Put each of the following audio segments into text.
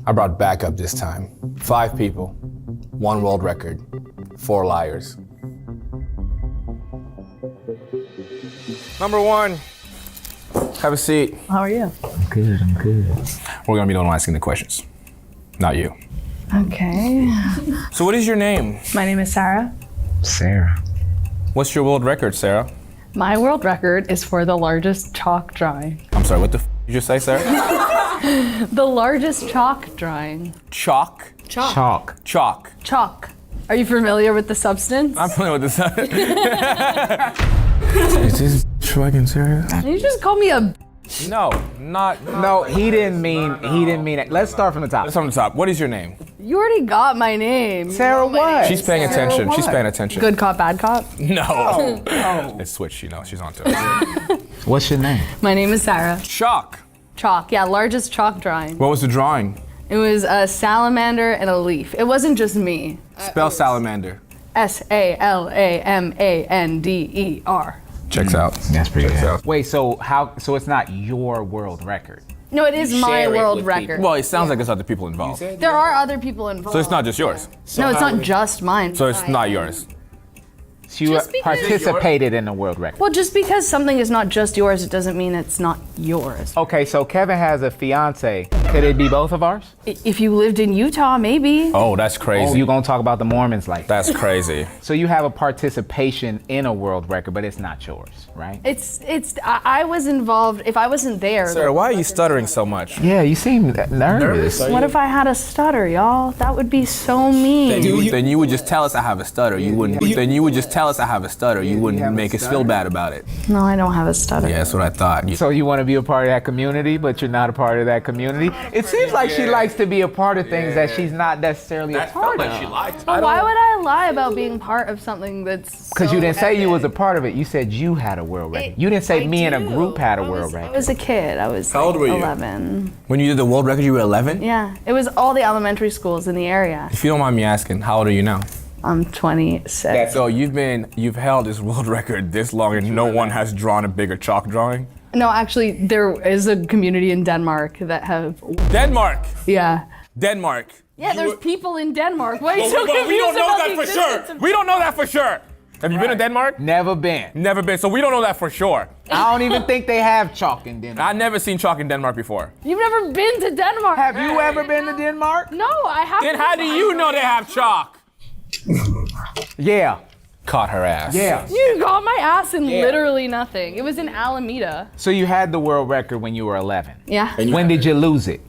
I brought backup this time. 5 people, 1 world record, 4 liars. Number 1, have a seat. How are you? I'm good. We're gonna be the one asking the questions, not you. Okay. So what is your name? My name is Sarah. Sarah. What's your world record, Sarah? My world record is for the largest chalk drawing. I'm sorry, what the you just say, Sarah? The largest chalk drawing. Chalk? Chalk. Chalk. Chalk. Are you familiar with the substance? I'm familiar with this. Is this fucking serious? You just called me a. No, not. No, he didn't mean it. Let's start from the top. It's on the top. What is your name? You already got my name. Sarah what? She's paying Sarah attention. what? She's paying attention. Good cop, bad cop. No. Oh. It's switched, you know. She's onto it. What's your name? My name is Sarah. Chalk. Chalk, yeah, largest chalk drawing. What was the drawing? It was a salamander and a leaf. It wasn't just me. Spell salamander. S-A-L-A-M-A-N-D-E-R. Checks out. That's pretty Checks good. out. Wait, so it's not your world record? No, it is my share it world with record. Well, it sounds like there's other people involved. There are other people involved. So it's not just yours. No, it's not just mine. So it's not yours. So you Just because- participated in the world record. Well, just because something is not just yours, it doesn't mean it's not yours. Okay, so Kevin has a fiance. Could it be both of ours? If you lived in Utah, maybe. Oh, that's Oh, crazy. you gonna talk about the Mormons like that? That's crazy. So you have a participation in a world record, but it's not yours, right? I was involved. If I wasn't there. Sarah, why are you stuttering so much? Yeah, you seem nervous. What if I had a stutter, y'all? That would be so mean. Then you would just tell us I have a stutter. You wouldn't. Then you would just tell us I have a stutter. You wouldn't make us feel bad about it. No, I don't have a stutter. Yeah, that's what I thought. So you want to be a part of that community, but you're not a part of that community? It seems like she likes to be a part of things that she's not necessarily a part of. But why would I lie about being part of something that's Because so you didn't say you was a epic? part of it. You said you had a world record. You didn't say I me and a do. group had a world I record. was a kid. I was How old were you? 11. When you did the world record, you were 11? Yeah, it was all the elementary schools in the area. If you don't mind me asking, how old are you now? I'm 26. So you've held this world record this long and no one has drawn a bigger chalk drawing? No, actually, there is a community in Denmark that have. Denmark! Yeah. Denmark. Yeah, there's people in Denmark. Why are you so Well, confused we don't know about that the for existence sure. of- We don't know that for sure. Have you been to Denmark? Never been. Never been, so we don't know that for sure. I don't even think they have chalk in Denmark. I've never seen chalk in Denmark before. You've never been to Denmark. Have you ever been to Denmark? No, I haven't. Then how do you know they have chalk? Yeah. Caught her ass. Yeah. You got my ass in literally nothing. It was in Alameda. So you had the world record when you were 11. Yeah. When did you lose it?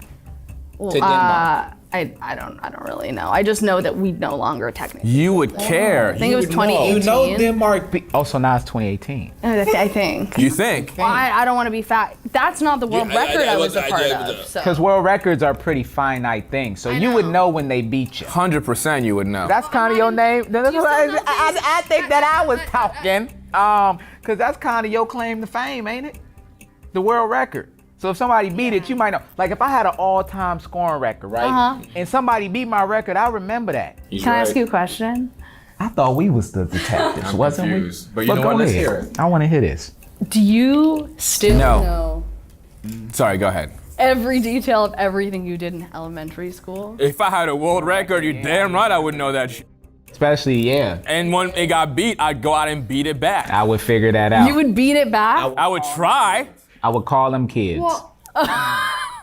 Well, To Denmark. I don't really know. I just know that we no longer technically. You would care. I think it was 2018. You know Denmark. Oh, so now it's 2018. I think. You think? Well, I don't want to be fat. That's not the world record I was a part of. So. Because world records are pretty finite things. So you would know when they beat you. 100% you would know. That's kind of your name. I think that I was talking. Because that's kind of your claim to fame, ain't it? The world record. So if somebody beat it, you might know. Like if I had an all-time scoring record, right? And somebody beat my record, I remember that. Can I ask you a question? I thought we was the detectives, wasn't confused. we? But you know what? Let's hear it. I want to hear this. Do you still No. know Sorry, go ahead. every detail of everything you did in elementary school? If I had a world record, you damn right I would know that shit. Especially, yeah, And when it got beat, I'd go out and beat it back. I would figure that out. You would beat it back? I would try. I would call them kids. Well,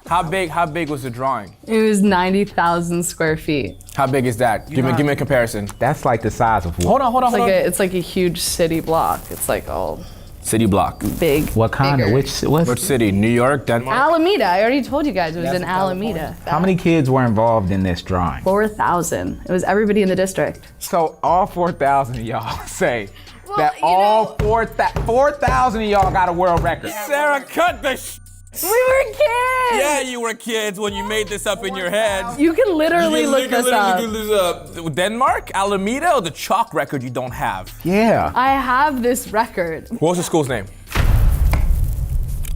How big was the drawing? it was 90,000 square feet. How big is that? Give me a comparison. That's like the size of what? Hold on. It's like a huge city block. It's like all City block. big. What kind bigger. of, Which city? New York, Denmark? Alameda. I already told you guys it was in Alameda. How many kids were involved in this drawing? 4,000. It was everybody in the district. So all 4,000 of y'all say that you all 4,000 of y'all got a world record. Sarah, cut the sh. We were kids! Yeah, you were kids when you made this up in your head. You can literally look this up. Denmark, Alameda, or the chalk record you don't have? Yeah. I have this record. What was the school's name?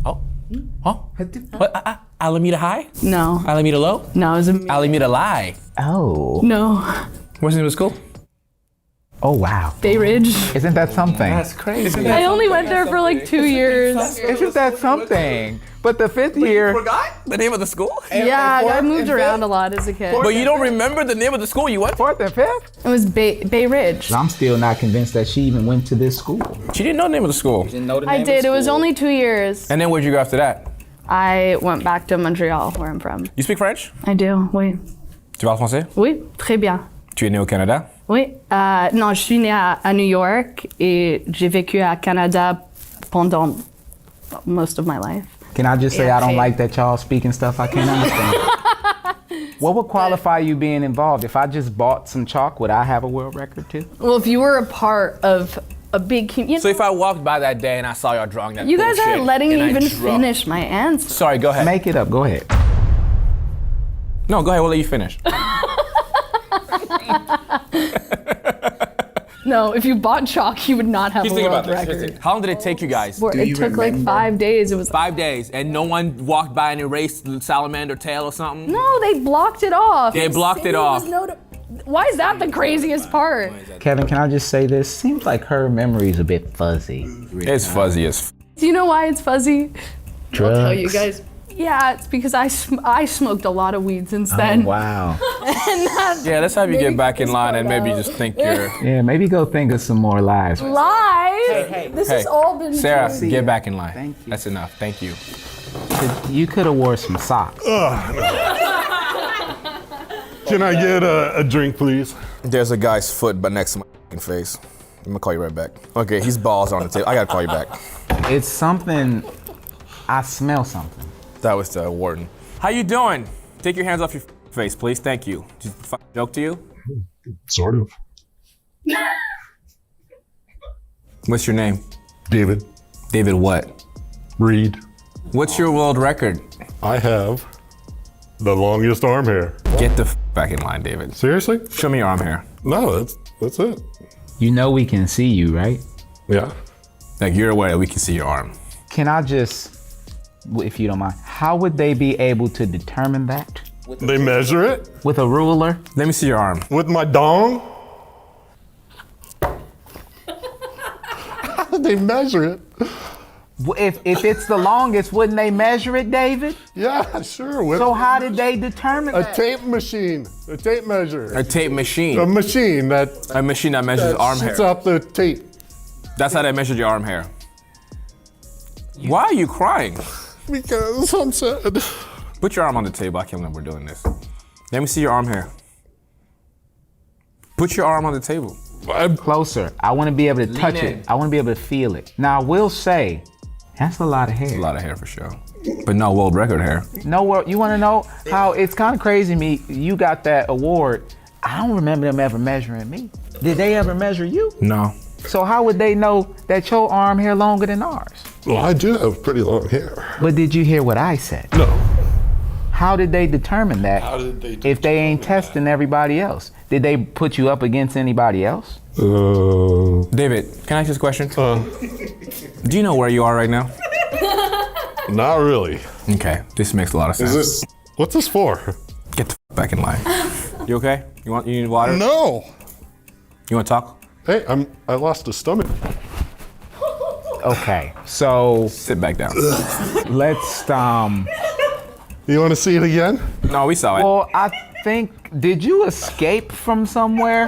Oh, what? Alameda High? No. Alameda Low? No, it was a Alameda Lie. Oh. No. What's the name of the school? Oh, wow. Bay Ridge. Isn't that something? That's crazy. I only went there for like 2 years. Isn't that something? But the 5th year. Forgot the name of the school? Yeah, I moved around a lot as a kid. But you don't remember the name of the school you went to? 4th and 5th? It was Bay Ridge. I'm still not convinced that she even went to this school. She didn't know the name of the school. I did. It was only 2 years. And then where'd you go after that? I went back to Montreal, where I'm from. You speak French? I do, oui. Tu parles français? Oui, très bien. Tu es né au Canada? Oui. Non, je suis née à New York et j'ai vécu à Canada pendant most of my life. Can I just say I don't like that y'all speaking stuff I can't understand? What would qualify you being involved? If I just bought some chalk, would I have a world record too? Well, if you were a part of a big community. So if I walked by that day and I saw y'all drawing that You guys bullshit aren't letting and me I even drew- finish my answer. Sorry, go ahead. Make it up, go ahead. No, go ahead, we'll let you finish. No, if you bought chalk, you would not have Just a think world about this. record. How long did it take you guys? It took like 5 days. It was 5 days, and no one walked by and erased the salamander tail or something? no, they blocked it off. They blocked it off. Why is that the craziest part? Kevin, can I just say this? Seems like her memory's a bit fuzzy. It's fuzzy as Do you know why it's fuzzy? Drugs. I'll tell you guys. Yeah, it's because I smoked a lot of weed since then. Oh, wow. And that Yeah, let's have you get back in line and maybe just think you're... Yeah, maybe go think of some more lies. lies. This has all been Sarah, true. get back in line. Thank you. That's enough, thank you. You could have wore some socks. Can I get a drink, please? There's a guy's foot but next to my f***ing face. I'm gonna call you right back. Okay, he's balls on the table. I gotta call you back. It's something, I smell something. That was the warden. How you doing? Take your hands off your face, please. Thank you. Just a fucking joke to you? Sort of. What's your name? David, David what? Reed. What's your world record? I have the longest arm hair. Get the back in line, David. Seriously? Show me your arm hair. No, that's it. You know we can see you, right? Yeah. Like you're aware that we can see your arm. Can I just, if you don't mind, how would they be able to determine that? They measure it With a ruler? Let me see your arm. with my dong. How did they measure it? If it's the longest, wouldn't they measure it, David? Yeah, sure. With So how did they determine a that? tape machine, a tape measure, A tape machine. a machine that A machine that measures arm hair. shoots out the tape. That's how they measured your arm hair. Why are you crying? Because I'm sad. Put your arm on the table. I can't believe we're doing this. Let me see your arm hair. Put your arm on the table. Closer. I want to be able to touch in. it. I want to be able to feel it. Now, I will say, that's a lot of hair. A lot of hair for sure. But no world record hair. No, you want to know how it's kind of crazy to me. You got that award. I don't remember them ever measuring me. Did they ever measure you? No. So how would they know that your arm hair longer than ours? Well, I do have pretty long hair. But did you hear what I said? No. How did they determine that How did they if they ain't testing everybody else? Did they put you up against anybody else? David, can I ask you a question? Do you know where you are right now? Not really. Okay, this makes a lot of sense. What's this for? Get the back in line. You okay? You need water? No. You want to talk? Hey, I lost a stomach. Okay, so Sit back down. let's You want to see it again? No, we saw it. well, I think, did you escape from somewhere?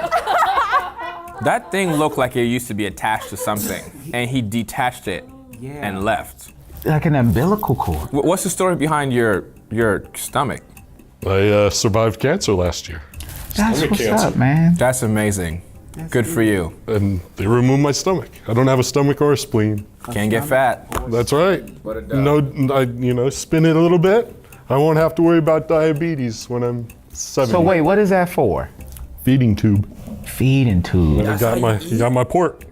That thing looked like it used to be attached to something, and he detached it and left. Like an umbilical cord. What's the story behind your stomach? I survived cancer last year. That's Stomach what's cancer. up, man. That's amazing. Good for you. And they removed my stomach. I don't have a stomach or a spleen. Can't get fat. That's right. What a dub. No, spin it a little bit. I won't have to worry about diabetes when I'm 70. So wait, what is that for? Feeding tube. Feeding tube. You got my port.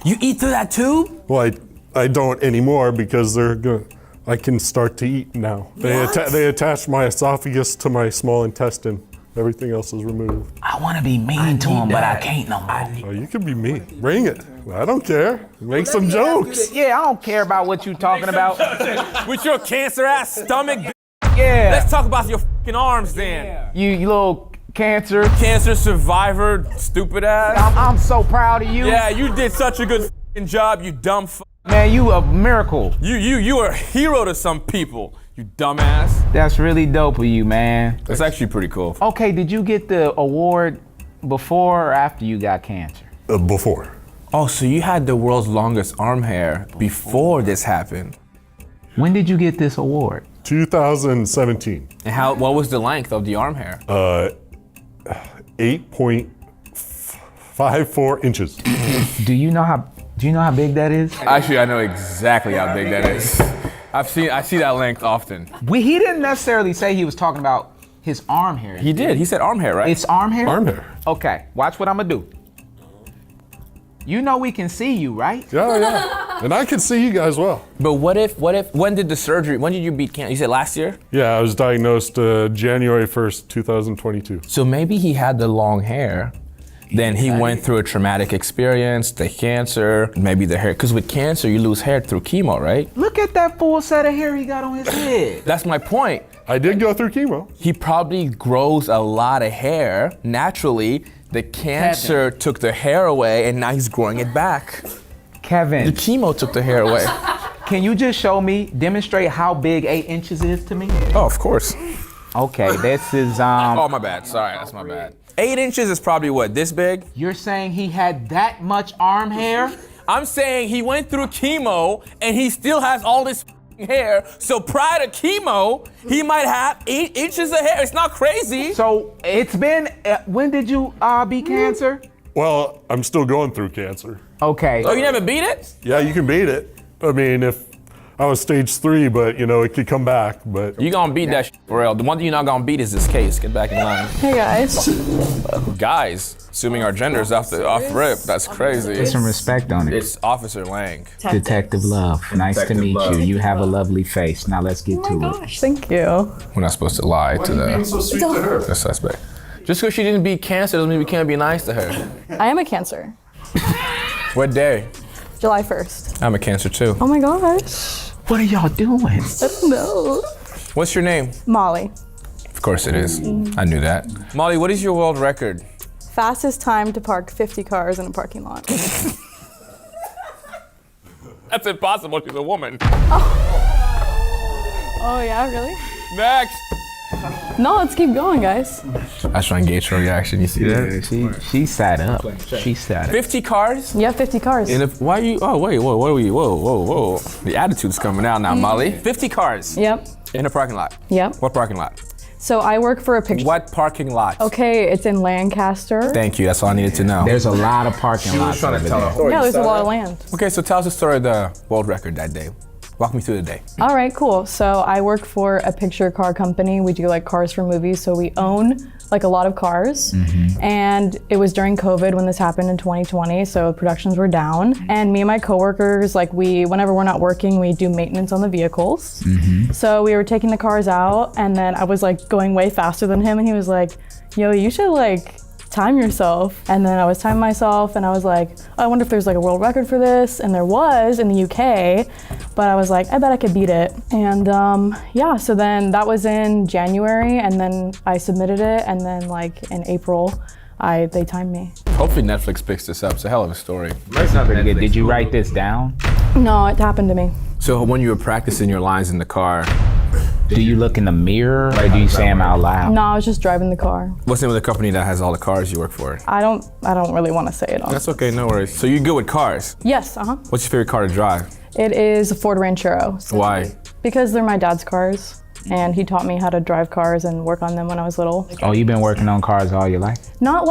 You eat through that tube? Well, I don't anymore because they're good. I can start to eat now. They attached my esophagus to my small intestine. Everything else is removed. I want to be mean to him, but I can't no more. Oh, you can be me. Bring it. I don't care. Make some jokes. Yeah, I don't care about what you talking about. With your cancer ass stomach? Yeah. Let's talk about your fucking arms then. You little cancer. Cancer survivor, stupid ass. I'm so proud of you. Yeah, you did such a good f***ing job, you dumb f***. Man, you a miracle. You are a hero to some people, you dumbass. That's really dope of you, man. That's actually pretty cool. Okay, did you get the award before or after you got cancer? Before. Oh, so you had the world's longest arm hair before this happened. When did you get this award? 2017. And what was the length of the arm hair? 8.54 inches. Do you know how big that is? Actually, I know exactly how big that is. I see that length often. He didn't necessarily say he was talking about his arm hair. He did, he said arm hair, right? It's arm hair? Arm hair. Okay, watch what I'm gonna do. You know we can see you, right? Yeah. And I can see you guys well. But when did you beat cancer? You said last year? Yeah, I was diagnosed January 1st, 2022. So maybe he had the long hair, then he went through a traumatic experience, the cancer, maybe the hair, because with cancer you lose hair through chemo, right? Look at that full set of hair he got on his head. That's my point. I did go through chemo. He probably grows a lot of hair naturally. The cancer took the hair away and now he's growing it back. Kevin, The chemo took the hair away. can you just demonstrate how big 8 inches is to me? Oh, of course. Okay, this is, Oh, my bad. Sorry, that's my bad. 8 inches is probably what, this big? You're saying he had that much arm hair? I'm saying he went through chemo and he still has all this hair. So prior to chemo, he might have 8 inches of hair. It's not crazy. So it's been, when did you beat cancer? Well, I'm still going through cancer. Okay. Oh, you never beat it? Yeah, you can beat it. I mean, if I was stage 3, but it could come back, but. You gonna beat that for real. The one thing you're not gonna beat is this case. Get back in line. Hey guys. Guys, assuming our genders off rip, that's crazy. Put some respect on it. It's Officer Langue. Detective Love, nice to meet you. You have a lovely face. Now let's get to it. Gosh, thank you. We're not supposed to lie to the suspect. Just because she didn't beat cancer doesn't mean we can't be nice to her. I am a Cancer. What day? July 1st. I'm a Cancer too. Oh my gosh. What are y'all doing? No. What's your name? Molly. Of course it is. I knew that. Molly, what is your world record? Fastest time to park 50 cars in a parking lot. That's impossible. She's a woman. Oh yeah, really? Next. No, let's keep going, guys. I was trying to gauge her reaction. You see that? She sat up. She sat up. 50 cars? Yeah, 50 cars. And why you? Oh wait, what are we? Whoa! The attitude's coming out now, Molly. 50 cars. Yep. In a parking lot. Yep. What parking lot? So I work for a picture. What parking lot? Okay, it's in Lancaster. Thank you. That's all I needed to know. There's a lot of parking lots over there. Yeah, there's a lot of land. Okay, so tell us the story of the world record that day. Walk me through the day. All right, cool. So I work for a picture car company. We do like cars for movies. So we own like a lot of cars. And it was during COVID when this happened in 2020. So productions were down. And me and my coworkers, like whenever we're not working, we do maintenance on the vehicles. So we were taking the cars out and then I was like going way faster than him. And he was like, yo, you should like time yourself. And then I was timing myself and I was like, oh, I wonder if there's like a world record for this. And there was in the UK, but I was like, I bet I could beat it. And yeah, so then that was in January and then I submitted it. And then like in April, they timed me. Hopefully Netflix picks this up. It's a hell of a story. Pretty good. Did you write this down? No, it happened to me. So when you were practicing your lines in the car, Do you look in the mirror or do you say them out loud? No, I was just driving the car. what's the name of the company that has all the cars you work for? I don't really want to say it on. That's okay, no worries. So you're good with cars. Yes, What's your favorite car to drive? It is a Ford Ranchero. Why? Because they're my dad's cars. And he taught me how to drive cars and work on them when I was little. Oh, you've been working on cars all your life? I'm not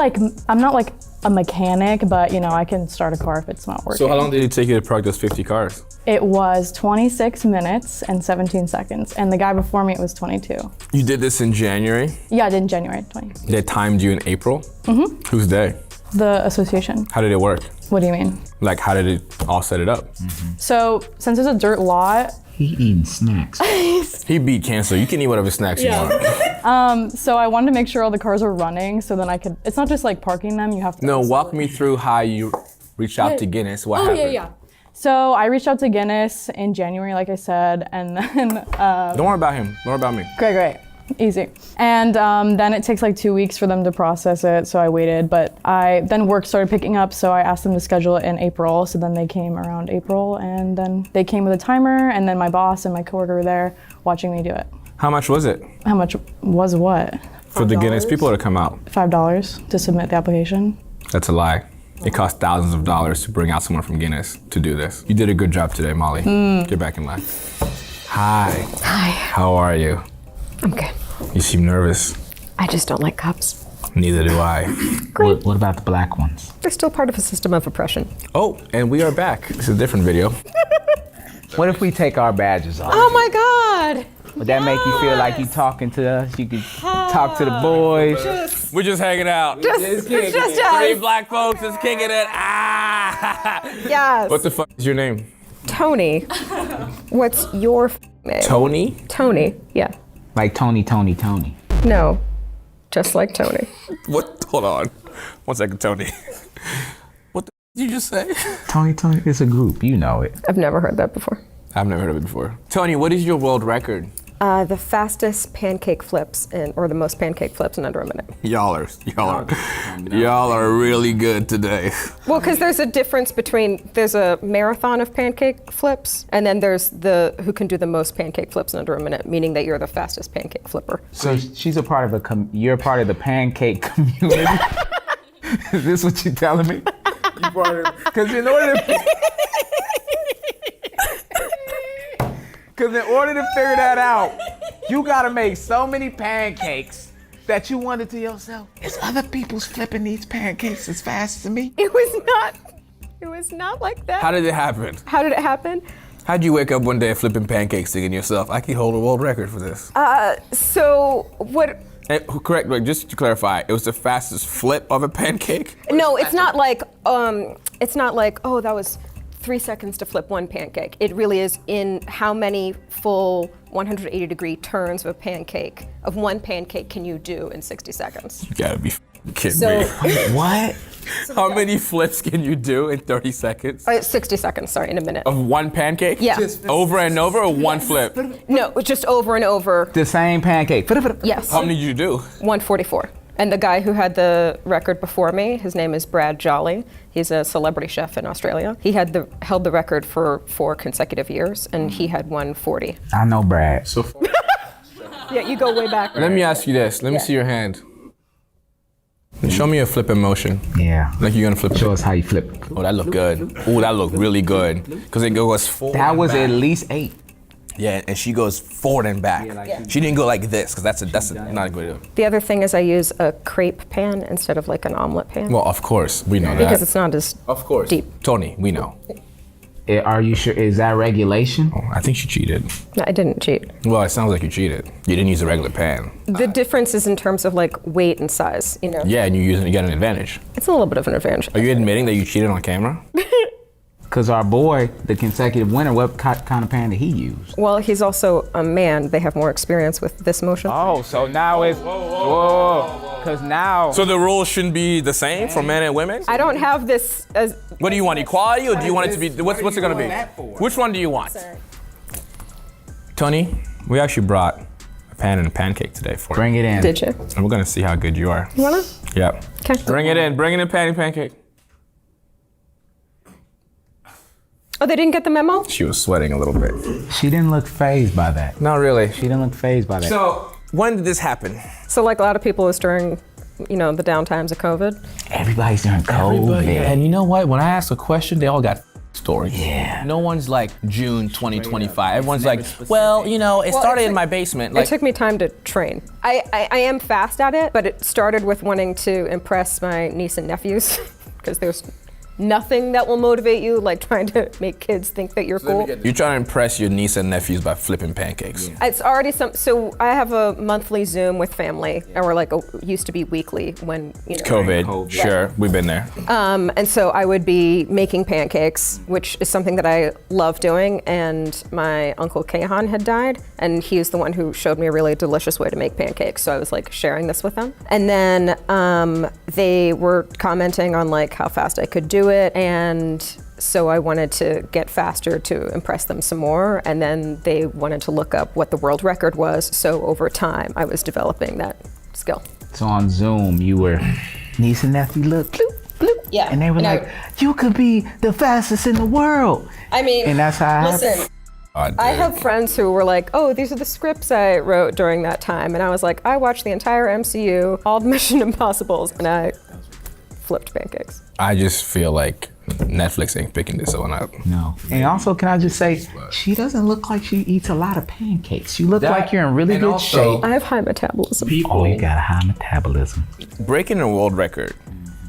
like a mechanic, but I can start a car if it's not working. So how long did it take you to park those 50 cars? It was 26 minutes and 17 seconds. And the guy before me, it was 22. You did this in January? Yeah, I did in January 20. They timed you in April? Mm-hmm. Whose day? The association. How did it work? What do you mean? Like, how did it all set it up? So since it's a dirt lot, He eating snacks. He beat cancer. You can eat whatever snacks you want. so I wanted to make sure all the cars are running so then I could, it's not just like parking them, you have to. No, walk me through how you reached out to Guinness. What happened? So I reached out to Guinness in January, like I said, and then Don't worry about him. Don't worry about me. great. easy. And then it takes like 2 weeks for them to process it, so I waited. But then work started picking up, so I asked them to schedule it in April. So then they came around April, and then they came with a timer, and then my boss and my coworker were there watching me do it. How much was it? How much was what? For the Guinness people to come out? $5 to submit the application. That's a lie. It costs thousands of dollars to bring out someone from Guinness to do this. You did a good job today, Molly. Get back in line. Hi. Hi. How are you? I'm good. You seem nervous. I just don't like cups. Neither do I. What about the black ones? They're still part of a system of oppression. Oh, and we are back. This is a different video. What if we take our badges off? Oh my God! Would that make you feel like you talking to us? You could talk to the boys. We're just hanging out. It's just Three us. black folks just kicking it. Ah! Yes. What the fuck is your name? Tony. What's your name? Tony? Tony. Yeah. Like Tony. No. Just like Tony. What? Hold on. 1 second, Tony. What the did you just say? Tony, it's a group. You know it. I've never heard that before. I've never heard of it before. Tony, what is your world record? The fastest pancake flips or the most pancake flips in under a minute. Y'all are really good today. Well, because there's a difference there's a marathon of pancake flips, and then there's who can do the most pancake flips in under a minute, meaning that you're the fastest pancake flipper. So she's a part of you're part of the pancake community. Is this what you're telling me? Because in order to figure that out, you gotta make so many pancakes that you wonder to yourself, is other people's flipping these pancakes as fast as me? It was not like that. How did it happen? How did it happen? How'd you wake up one day flipping pancakes thinking to yourself, I can hold a world record for this? So what? Hey, correct, like, just to clarify, it was the fastest flip of a pancake? No, it's not like oh, that was 3 seconds to flip one pancake. It really is in how many full 180-degree turns of one pancake can you do in 60 seconds? You gotta be kidding me. What? How many flips can you do in 30 seconds? 60 seconds, sorry, in a minute. Of one pancake? Yeah. Over and over, or one flip? No, just over and over. The same pancake. Yes. How many did you do? 144. And the guy who had the record before me, his name is Brad Jolly. He's a celebrity chef in Australia. He held the record for 4 consecutive years, and he had 140. I know Brad. So Yeah, you go way back. let me ask you this. Let me see your hand. Show me a flip in motion. Yeah. Like you're gonna flip. Show us how you flip. Oh, that look good. Oh, that look really good. Because it goes forward. That and was back. at least 8. Yeah, and she goes forward and back. She didn't go like this, because that's not a good idea. The other thing is I use a crepe pan instead of like an omelet pan. Well, of course, we know because that. it's not as Of course. deep. Tony, we know. Are you sure? Is that regulation? Oh, I think she cheated. No, I didn't cheat. Well, it sounds like you cheated. You didn't use a regular pan. The difference is in terms of like weight and size, you know. Yeah, and you got an advantage. It's a little bit of an advantage. Are you admitting that you cheated on camera? Because our boy, the consecutive winner, what kind of pan did he use? Well, he's also a man. They have more experience with this motion. Oh, so now it's because now. So the rules shouldn't be the same for men and women? I don't have this as. What do you want, equality, or do you want it to be, what's it gonna be? Which one do you want? Tony, we actually brought a pan and a pancake today for you. Bring it in. Did you? And we're gonna see how good you are. You wanna? Yep. Okay. Bring it in, pan and pancake. Oh, they didn't get the memo? She was sweating a little bit. She didn't look fazed by that. Not really. She didn't look fazed by that. So, when did this happen? So, like a lot of people, it's during, the down times of COVID. Everybody's during COVID. And you know what? When I ask a question, they all got stories. Yeah. No one's like June 2025. Everyone's like, well, it started in my basement. It took me time to train. I am fast at it, but it started with wanting to impress my niece and nephews because there's nothing that will motivate you like trying to make kids think that you're cool. You're trying to impress your niece and nephews by flipping pancakes. Yeah. It's already so I have a monthly Zoom with family, and we're like, used to be weekly when, COVID, sure, we've been there. And so I would be making pancakes, which is something that I love doing, and my uncle Kahan had died, and he is the one who showed me a really delicious way to make pancakes, so I was like sharing this with them. And then they were commenting on like how fast I could do it, and so I wanted to get faster to impress them some more, and then they wanted to look up what the world record was, so over time I was developing that skill. So on Zoom, you were niece and nephew, look, bloop, bloop. Yeah. And they were like, you could be the fastest in the world. I mean, And that's how I listen, I have friends who were like, oh, these are the scripts I wrote during that time, and I was like, I watched the entire MCU, all the Mission Impossibles, and I flipped pancakes. I just feel like Netflix ain't picking this one up. No. And also, can I just say, she doesn't look like she eats a lot of pancakes. You look like you're in really good shape. I have high metabolism. Oh, you got a high metabolism. Breaking a world record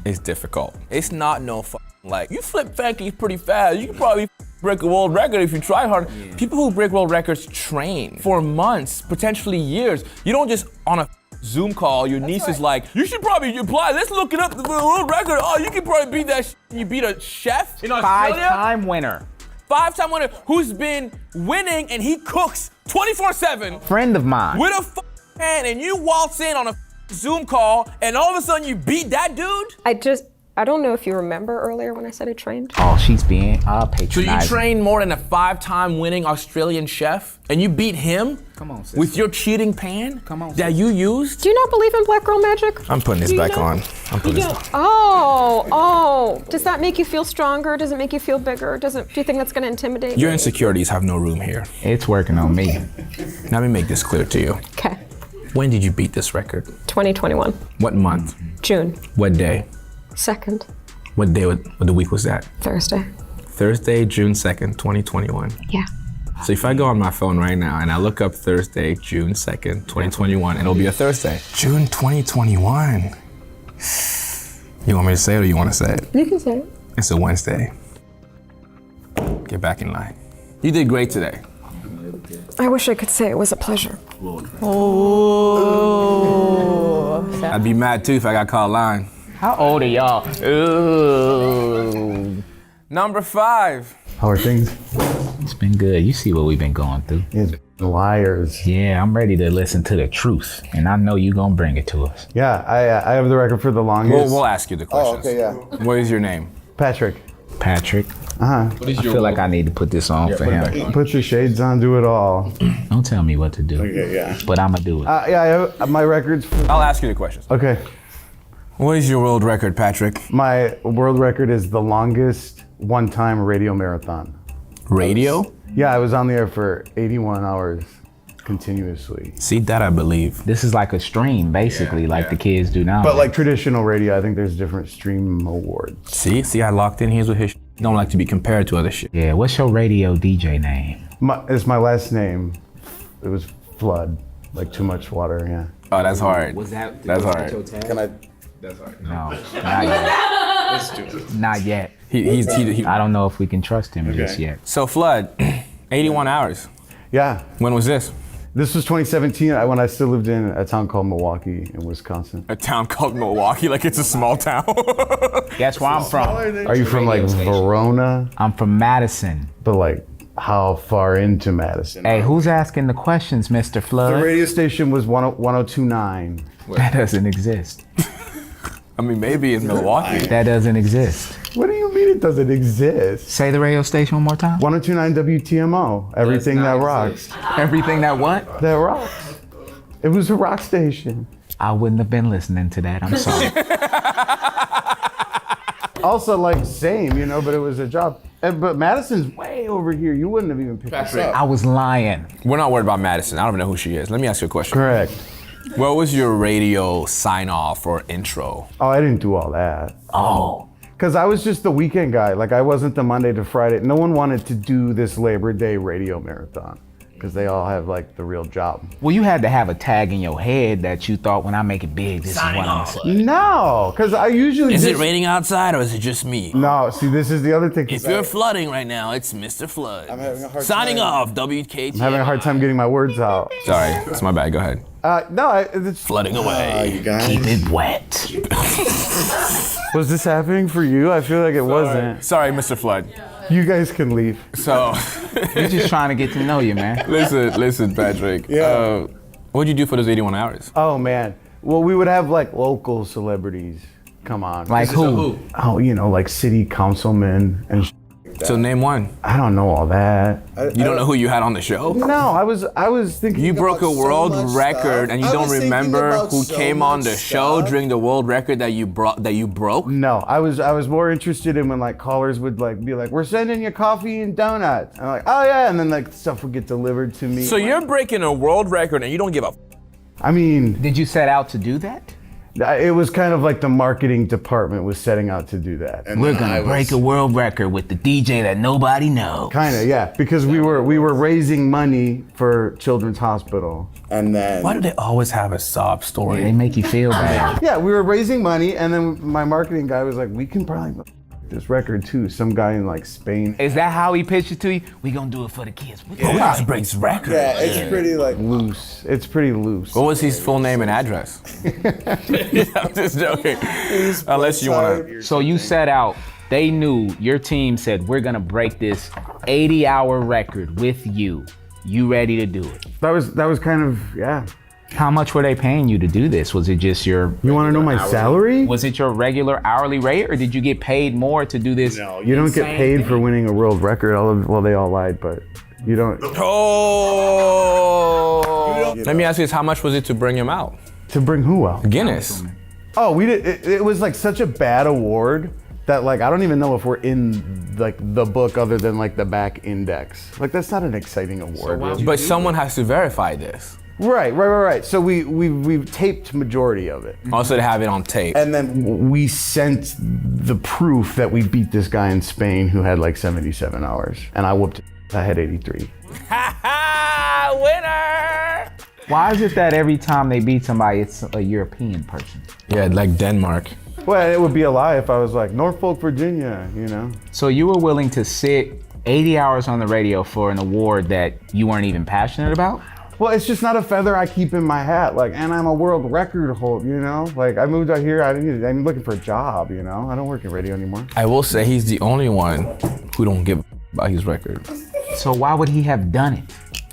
is difficult. It's not no like, you flip pancakes pretty fast. You can probably break a world record if you try hard. People who break world records train for months, potentially years. You don't just on a Zoom call, your niece is like, you should probably apply, let's look it up, the world record. Oh, you can probably beat that You beat a chef in Australia? Five-time winner. Five-time winner who's been winning and he cooks 24/7 Friend of mine. with a pan, and you waltz in on a Zoom call and all of a sudden you beat that dude? I don't know if you remember earlier when I said I trained. Oh, she's being So patronizing. you train more than a 5-time winning Australian chef and you beat him? Come on, sister. With your cheating pan? Come on, that you used? Do you not believe in black girl magic? I'm putting this Do you back not? on. I'm putting this on. Oh. Does that make you feel stronger? Does it make you feel bigger? Do you think that's gonna intimidate Your me? insecurities have no room here. It's working on me. Let me make this clear to you. Okay. When did you beat this record? 2021, What month? June What day? 2nd, What day of the week was that? Thursday. Thursday, June 2nd, 2021. Yeah. So if I go on my phone right now and I look up Thursday, June 2nd, 2021, and it'll be a Thursday. June 2021. You want me to say it or you want to say it? You can say it. It's a Wednesday. Get back in line. You did great today. I wish I could say it was a pleasure. I'd be mad too if I got caught lying. How old are y'all? Ooh. Number 5. How are things? It's been good. You see what we've been going through. It's liars. Yeah, I'm ready to listen to the truth. And I know you gonna bring it to us. Yeah, I have the record for the longest. We'll ask you the questions. okay, yeah. What is your name? Patrick, Patrick, uh-huh. I feel like I need to put this on for him. Put your shades on, do it all. Don't tell me what to do. Okay, yeah. But I'ma do it. Yeah, I have my records. I'll ask you the questions. Okay, What is your world record, Patrick? my world record is the longest one-time radio marathon. Radio? Yeah, I was on the air for 81 hours continuously. See, that I believe. This is like a stream, basically, like the kids do now. But like traditional radio, I think there's different stream awards. See, I locked in here with his Don't like to be compared to other shit. Yeah, what's your radio DJ name? It's my last name. It was Flood, like too much water, yeah. Oh, that's hard. That's hard. Can I? No, not yet. Not yet. He I don't know if we can trust him just yet. So Flood, 81 hours. Yeah, When was this? this was 2017 when I still lived in a town called Milwaukee in Wisconsin. A town called Milwaukee, like it's a small town. Guess where I'm from? Are you from like Verona? I'm from Madison. But like how far into Madison? Hey, who's asking the questions, Mr. The Flood? radio station was 1029. That doesn't exist. I mean, maybe in Milwaukee. That doesn't exist. What do you mean it doesn't exist? Say the radio station one more time. 1029 WTMO. Everything that rocks. Everything that what? That rocks. It was a rock station. I wouldn't have been listening to that. I'm sorry. Also, like, same, you know, but it was a job. But Madison's way over here. You wouldn't have even picked us up. I was lying. We're not worried about Madison. I don't even know who she is. Let me ask you a question. Correct. What was your radio sign off or intro? Oh, I didn't do all that. Oh. Because I was just the weekend guy. Like, I wasn't the Monday to Friday. No one wanted to do this Labor Day radio marathon because they all have, like, the real job. Well, you had to have a tag in your head that you thought when I make it big, this is what I'm saying. No, because I usually Is it just- raining outside or is it just me? No, see, this is the other thing. 'cause If you're flooding right now, it's Mr. Flood. I'm having a hard Signing time. off, WKT. I'm having a hard time getting my words out. Sorry, it's my bad. Go ahead. No, it's, Flooding away. Keep it wet. was this happening for you? I feel like it wasn't. Sorry, Mr. Flood. You guys can leave. So, We're just trying to get to know you, man. listen, Patrick. What'd you do for those 81 hours? Oh man. Well, we would have like local celebrities Come on. Like who? Oh, you know, like city councilmen and So name one. I don't know all that. You don't know who you had on the show? No, I was thinking. You broke a about so world much record stuff. and you I don't was thinking remember about who so came on much the show stuff. during the world record that you broke? No, I was more interested in when like callers would like be like, "We're sending you coffee and donuts." I'm like, "Oh yeah," and then like stuff would get delivered to me. So you're breaking a world record and you don't give a I mean, Did you set out to do that? it was kind of like the marketing department was setting out to do that. And We're then I gonna break was- a world record with the DJ that nobody knows. Kind of, yeah, because we were raising money for Children's Hospital. And then Why do they always have a sob They story? make you feel bad. Yeah, we were raising money, and then my marketing guy was like, "We can probably this record too." Some guy in like Spain. Is that how he pitched it to you? We gonna do it for the kids. We We gotta break this record. yeah, it's pretty like Loose. It's pretty loose. What was his full name and address? I'm just joking. Unless you want to. So you set out. They knew your team said we're gonna break this 80-hour record with you. You ready to do it? That was kind of, yeah. How much were they paying you to do this? Was it just your? You want to know my salary? Was it your regular hourly rate, or did you get paid more to do this? No, You don't get paid for winning a world record. Well, they all lied, but you don't. Oh! Let me ask you this: how much was it to bring him out? To bring who out? Guinness. Oh, we did. It was like such a bad award that like I don't even know if we're in like the book other than like the back index. Like that's not an exciting award. really. But someone has to verify this. Right. So we taped majority of it. Also, to have it on tape. And then we sent the proof that we beat this guy in Spain who had like 77 hours. And I whooped it. I had 83. winner. Why is it that every time they beat somebody, it's a European person? Yeah, like Denmark. Well, it would be a lie if I was like, Norfolk, Virginia, you know? So you were willing to sit 80 hours on the radio for an award that you weren't even passionate about? Well, it's just not a feather I keep in my hat. Like, and I'm a world record holder, you know? Like, I moved out here, I'm looking for a job, you know? I don't work in radio anymore. I will say he's the only one who don't give a about his record. So why would he have done it?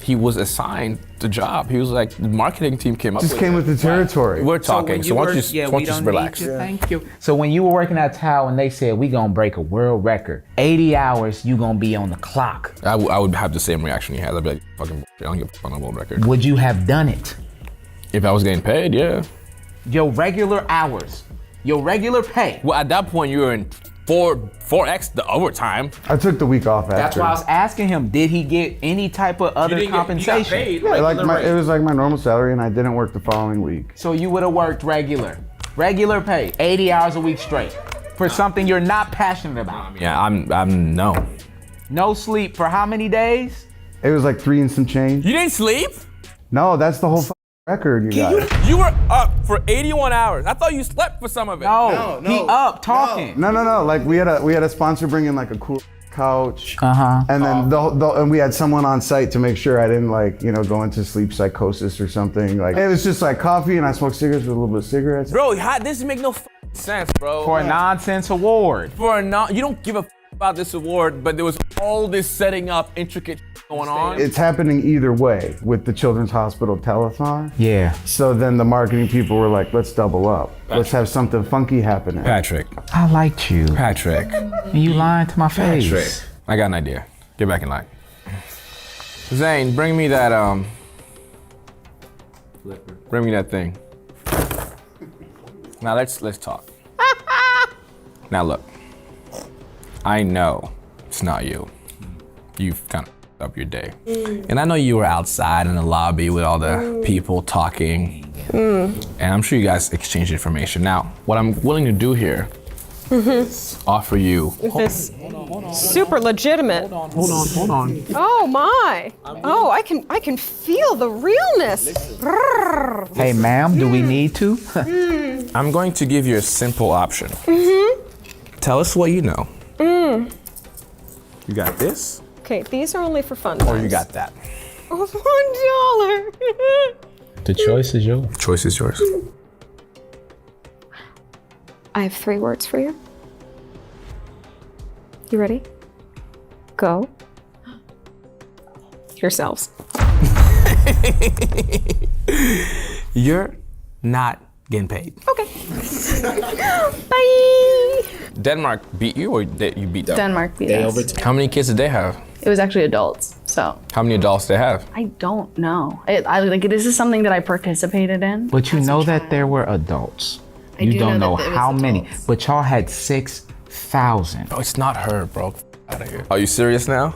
He was assigned the job. He was like, the marketing team came up Just with came it. with the territory. We're talking, so why don't you just relax? Thank you. So when you were working at Tao and they said, we gonna break a world record, 80 hours, you gonna be on the clock. I would have the same reaction he has. I'd be like, fucking, I don't give a fuck on a world record. Would you have done it? If I was getting paid, yeah. Your regular hours, your regular pay. Well, at that point, you were in 4x the overtime. I took the week off after. That's why I was asking him, did he get any type of other compensation? Yeah, like it was like my normal salary, and I didn't work the following week. So you would have worked regular pay, 80 hours a week straight for something you're not passionate about. Yeah, I'm no. No sleep for how many days? It was like 3 and some change. You didn't sleep? No, that's the whole record, you guys. You were up for 81 hours. I thought you slept for some of it. No, he up talking. No. Like we had a sponsor bring in like a cool couch. Uh-huh. And then and we had someone on site to make sure I didn't like, you know, go into sleep psychosis or something. Like it was just like coffee and I smoked cigarettes with a little bit of cigarettes. Bro, this make no sense, bro. For a nonsense award. You don't give a about this award, but there was all this setting up, intricate going on. It's happening either way with the Children's Hospital telethon. Yeah. So then the marketing people were like, let's double up. Let's have something funky happening. Patrick. I liked you. Patrick. And you lying to my face. Patrick. I got an idea. Get back in line. Zane, bring me that Bring me that thing. Now let's talk. Now look. I know it's not you. You've kind of up your day. And I know you were outside in the lobby with all the people talking. And I'm sure you guys exchanged information. Now, what I'm willing to do here is offer you. This super legitimate. Hold on. Oh my! Oh, I can feel the realness. Brrr. Hey, ma'am, do we need to? I'm going to give you a simple option. Tell us what you know. You got this, Okay, these are only for fun. or you got that. Oh, $1. The choice is yours. Choice is yours. I have 3 words for you. You ready? Go. Yourselves. You're not getting paid. Okay. Bye. Denmark beat you or you beat them? Denmark beat us. How many kids did they have? It was actually adults, so How many adults did they have? I don't know. I like this is something that I participated in. But you as a know that child. there were adults. I You do don't know know that it was how many, adults. but y'all had 6,000. Oh, it's not her, bro. Out of here. Are you serious now?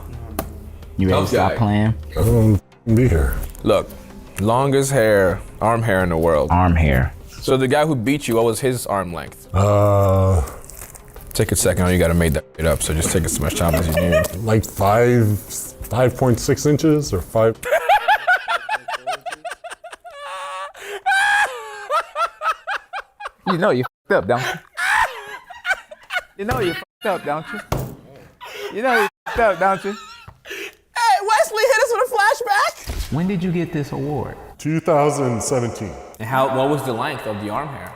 You ready to stop Okay. playing? I don't be here. Look, longest hair, arm hair in the world. Arm hair. So the guy who beat you, what was his arm length? Take a second, you gotta make that shit up, so just take as much time as you need. Like 5.6 inches or 5. You know you f***ed up, don't you? You know you f***ed up, don't you? You know you f***ed up, don't you? Hey, Wesley, hit us with a flashback. When did you get this award? 2017. And what was the length of the arm hair?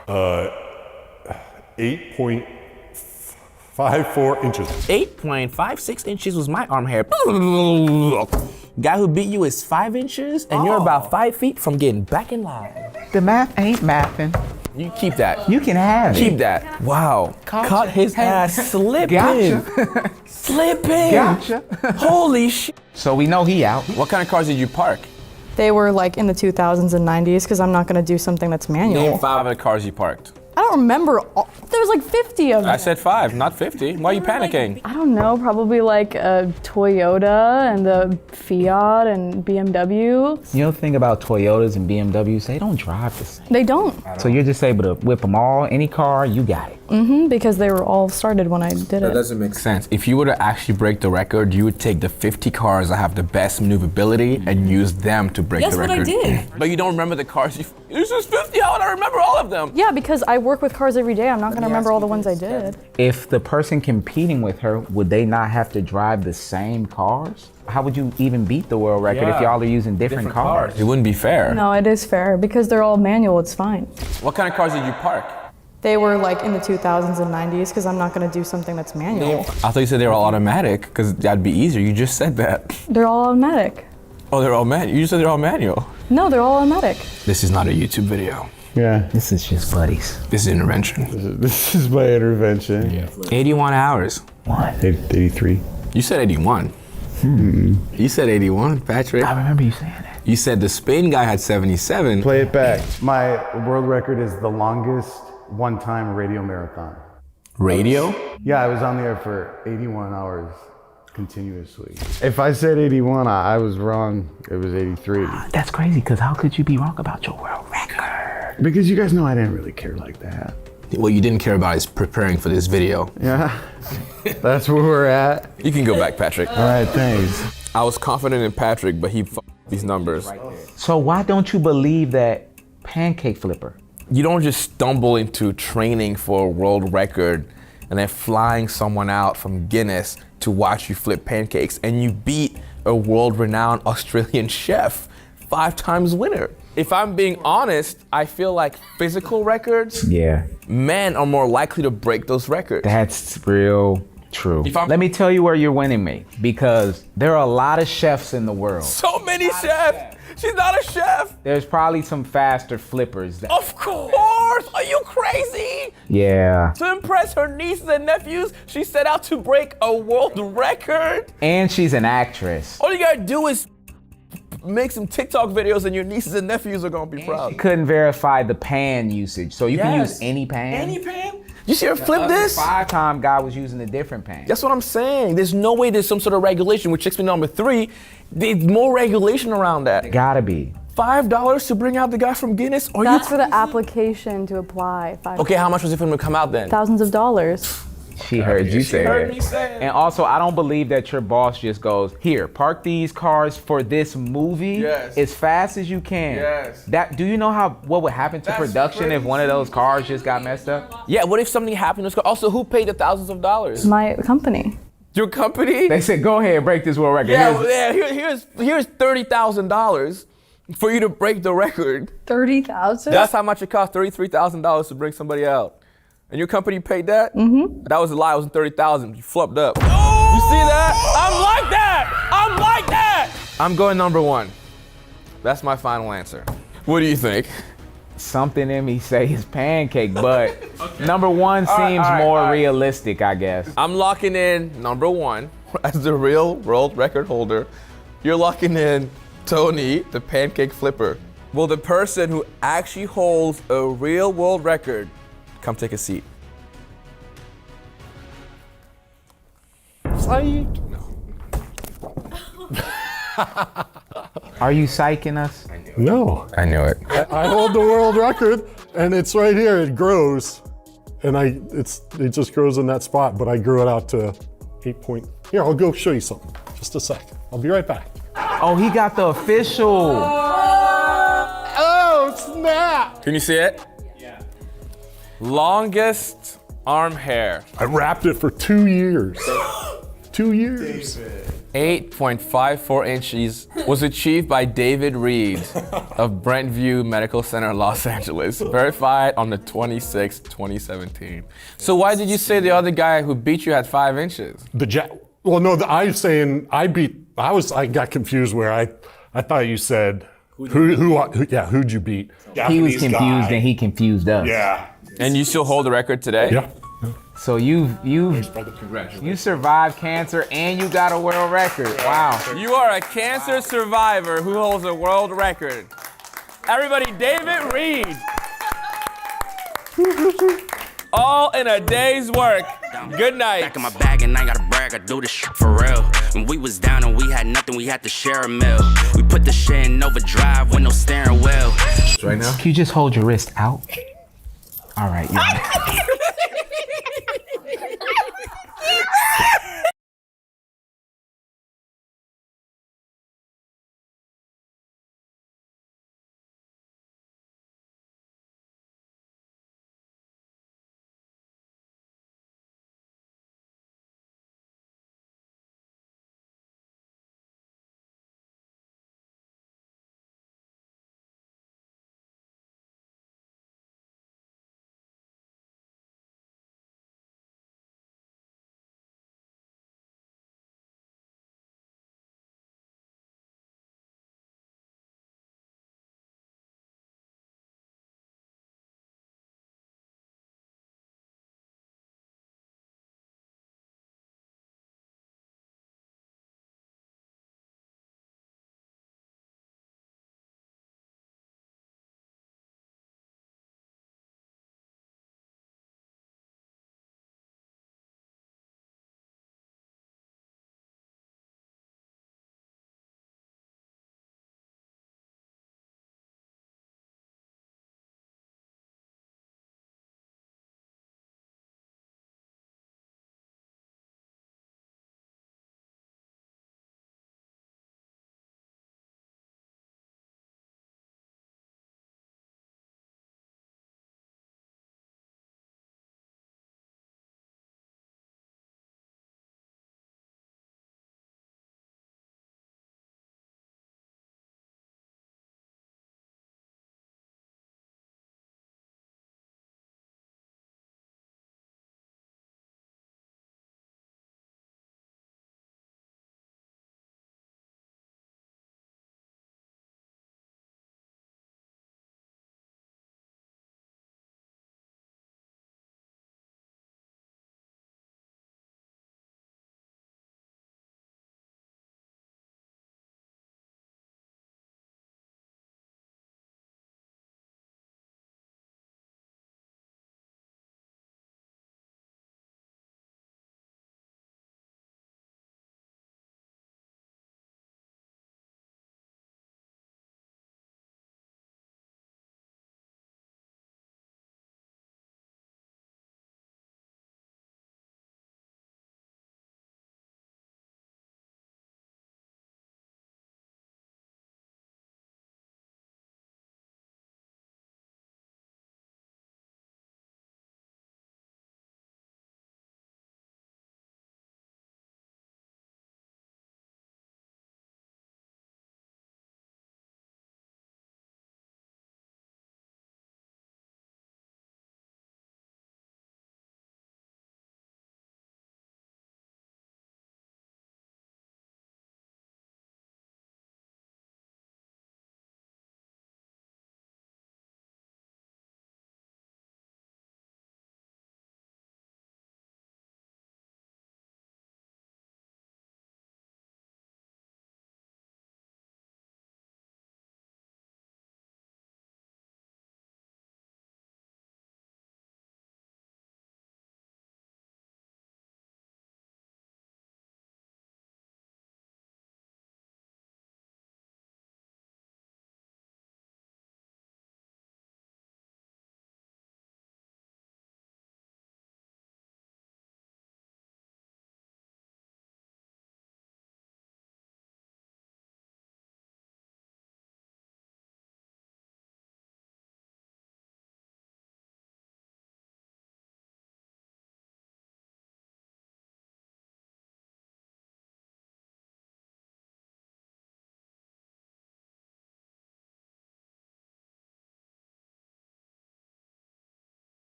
8.54 inches. 8.56 inches was my arm hair. Guy who beat you is 5 inches, and you're about 5 feet from getting back in line. The math ain't mathing. You keep that. You can have Keep it. that. Wow. Caught his ass slipping. Gotcha. Slipping. Gotcha. Holy shit. So we know he out. What kind of cars did you park? They were like in the 2000s and 90s because I'm not going to do something that's manual. Name 5 of the cars you parked. I don't remember. There was like 50 of them. I said 5, not 50. Why are you panicking? I don't know, probably like a Toyota and the Fiat and BMW. You know the thing about Toyotas and BMWs, they don't drive the same. They don't. So you're just able to whip them all, any car, you got it. Because they were all started when I did it. Doesn't make sense. If you were to actually break the record, you would take the 50 cars that have the best maneuverability and use them to break the record. That's what I did. But you don't remember the cars you... This is 50, how would I remember all of them? Yeah, because I work with cars every day. I'm not going to remember all the ones I did. If the person competing with her, would they not have to drive the same cars? How would you even beat the world record if Yeah. y'all are using different cars? It wouldn't be fair. No, it is fair because they're all manual. It's fine. What kind of cars did you park? They were like in the 2000s and 90s because I'm not going to do something that's manual. I thought you said they were all automatic because that'd be easier. You just said that. They're all automatic. Oh, they're all manual. You just said they're all manual. No, they're all automatic. This is not a YouTube video. Yeah. This is just buddies. This is intervention. This is my intervention. 81 hours. 83. You said 81. You said 81, Patrick. I remember you saying that. You said the Spain guy had 77. Play it back. My world record is the longest one-time radio marathon. Radio? Yeah, I was on the air for 81 hours continuously. If I said 81, I was wrong. It was 83. That's crazy, because how could you be wrong about your world record? Because you guys know I didn't really care like that. What you didn't care about is preparing for this video. Yeah, that's where we're at. You can go back, Patrick. All right, thanks. I was confident in Patrick, but he f***ed these numbers. So why don't you believe that pancake flipper? You don't just stumble into training for a world record and then flying someone out from Guinness to watch you flip pancakes and you beat a world-renowned Australian chef, 5 times winner. If I'm being honest, I feel like physical records, Yeah, men are more likely to break those records. that's real true. Let me tell you where you're winning me, because there are a lot of chefs in the world. So many chefs. She's not a chef. There's probably some faster flippers. Of course. Are you crazy? Yeah. To impress her nieces and nephews, she set out to break a world record. And she's an actress. All you gotta do is make some TikTok videos and your nieces and nephews are gonna be proud. Couldn't verify the pan usage, so you can Yes. use any pan. Any pan? You see her flip this? 5-time guy was using a different pan. That's what I'm saying. There's no way there's some sort of regulation, which takes me to number 3. There's more regulation around that. Gotta be. $5 to bring out the guy from Guinness? Are That's you for the application to apply. Okay, how much was it for him to come out then? Thousands of dollars. She heard you say heard that. me say it. And also, I don't believe that your boss just goes, here, park these cars for this movie Yes. as fast as you can. Yes. Do you know what would happen to That's production if one of those cars just got messed up? Yeah, what if something happened to this car? Also, who paid the thousands of dollars? My company. Your company? They said, go ahead, break this world record. Yeah, Here's- here's $30,000 for you to break the record. 30,000? That's how much it cost, $33,000 to bring somebody out. And your company paid that? Mm-hmm. That was a lie, it wasn't $30,000. You flubbed up. You see that? I'm like that! I'm like that! I'm going number 1. That's my final answer. What do you think? something in me say it's pancake, but number one seems more realistic, I guess. I'm locking in number 1 as the real world record holder. You're locking in Tony, the pancake flipper. Will the person who actually holds a real world record come take a seat? Psych. Are you psyching us? No. I knew it. I hold the world record, and it's right here. It grows, and it just grows in that spot. But I grew it out to 8 point. Here, I'll go show you something. Just a sec. I'll be right back. Oh, he got the official. Oh snap! Can you see it? Yeah. Longest arm hair. I wrapped it for 2 years. 2 years. 8.54 inches was achieved by David Reed of Brentview Medical Center, Los Angeles, verified on the 26th, 2017. So why did you say the other guy who beat you had 5 inches? Well, no, I was saying I got confused where I thought you said who'd you beat? He was confused and he confused us. Yeah. And you still hold the record today? Yeah. So you survived cancer and you got a world record. Wow. You are a cancer survivor who holds a world record. Everybody, David Reed. All in a day's work. Good night. Back in my bag and I gotta brag, I do this shit for real. When we was down and we had nothing, we had to share a meal. We put the shit in overdrive with no steering wheel. Right now? Can you just hold your wrist out? All right.